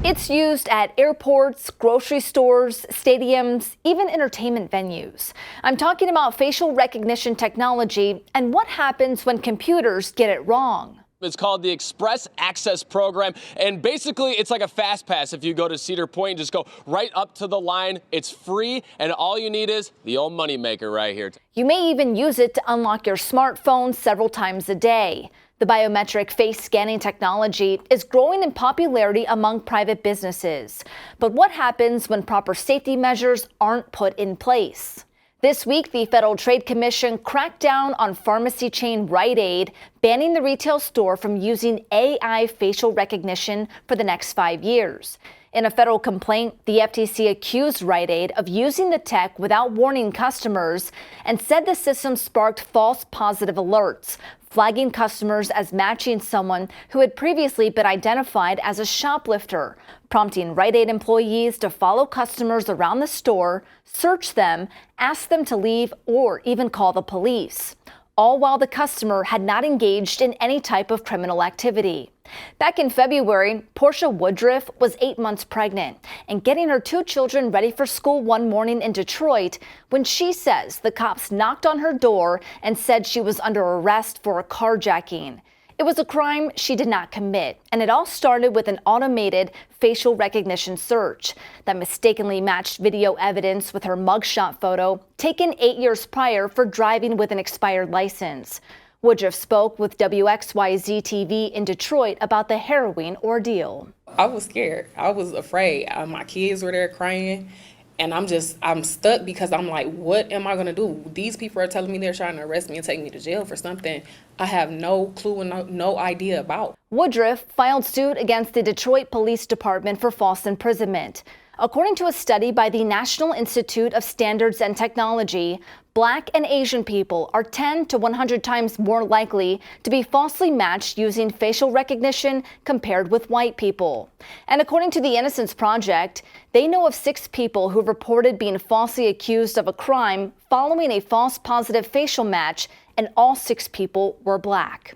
It's used at airports, grocery stores, stadiums, even entertainment venues. I'm talking about facial recognition technology and what happens when computers get it wrong. It's called the Express Access Program, and basically it's like a fast pass. If you go to Cedar Point and just go right up to the line, it's free, and all you need is the old money maker right here. You may even use it to unlock your smartphone several times a day. The biometric face scanning technology is growing in popularity among private businesses. But what happens when proper safety measures aren't put in place? This week, the Federal Trade Commission cracked down on pharmacy chain Rite Aid, banning the retail store from using AI facial recognition for the next 5 years. In a federal complaint, the FTC accused Rite Aid of using the tech without warning customers and said the system sparked false positive alerts, flagging customers as matching someone who had previously been identified as a shoplifter, prompting Rite Aid employees to follow customers around the store, search them, ask them to leave, or even call the police, all while the customer had not engaged in any type of criminal activity. Back in February, Portia Woodruff was 8 months pregnant and getting her 2 children ready for school one morning in Detroit when she says the cops knocked on her door and said she was under arrest for a carjacking. It was a crime she did not commit, and it all started with an automated facial recognition search that mistakenly matched video evidence with her mugshot photo taken 8 years prior for driving with an expired license. Woodruff spoke with WXYZ TV in Detroit about the harrowing ordeal. I was scared. I was afraid. My kids were there crying, and I'm stuck because I'm like, what am I going to do? These people are telling me they're trying to arrest me and take me to jail for something I have no clue and no idea about. Woodruff filed suit against the Detroit Police Department for false imprisonment. According to a study by the National Institute of Standards and Technology, Black and Asian people are 10 to 100 times more likely to be falsely matched using facial recognition compared with white people. And according to the Innocence Project, they know of 6 people who reported being falsely accused of a crime following a false positive facial match, and all 6 people were Black.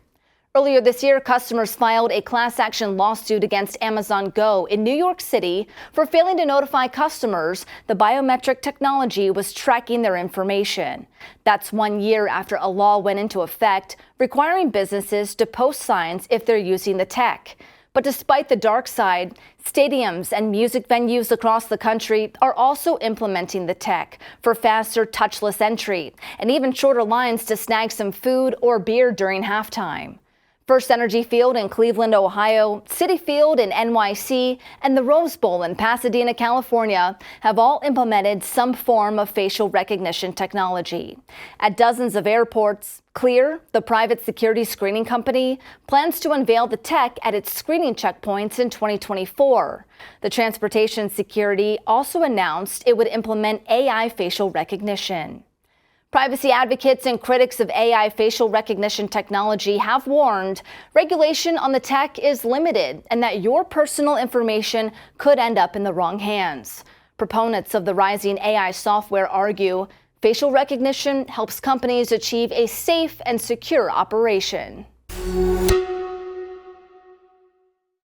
Earlier this year, customers filed a class action lawsuit against Amazon Go in New York City for failing to notify customers the biometric technology was tracking their information. That's 1 year after a law went into effect requiring businesses to post signs if they're using the tech. But despite the dark side, stadiums and music venues across the country are also implementing the tech for faster touchless entry and even shorter lines to snag some food or beer during halftime. First Energy Field in Cleveland, Ohio, Citi Field in NYC, and the Rose Bowl in Pasadena, California have all implemented some form of facial recognition technology. At dozens of airports, Clear, the private security screening company, plans to unveil the tech at its screening checkpoints in 2024. The Transportation Security also announced it would implement AI facial recognition. Privacy advocates and critics of AI facial recognition technology have warned regulation on the tech is limited and that your personal information could end up in the wrong hands. Proponents of the rising AI software argue facial recognition helps companies achieve a safe and secure operation.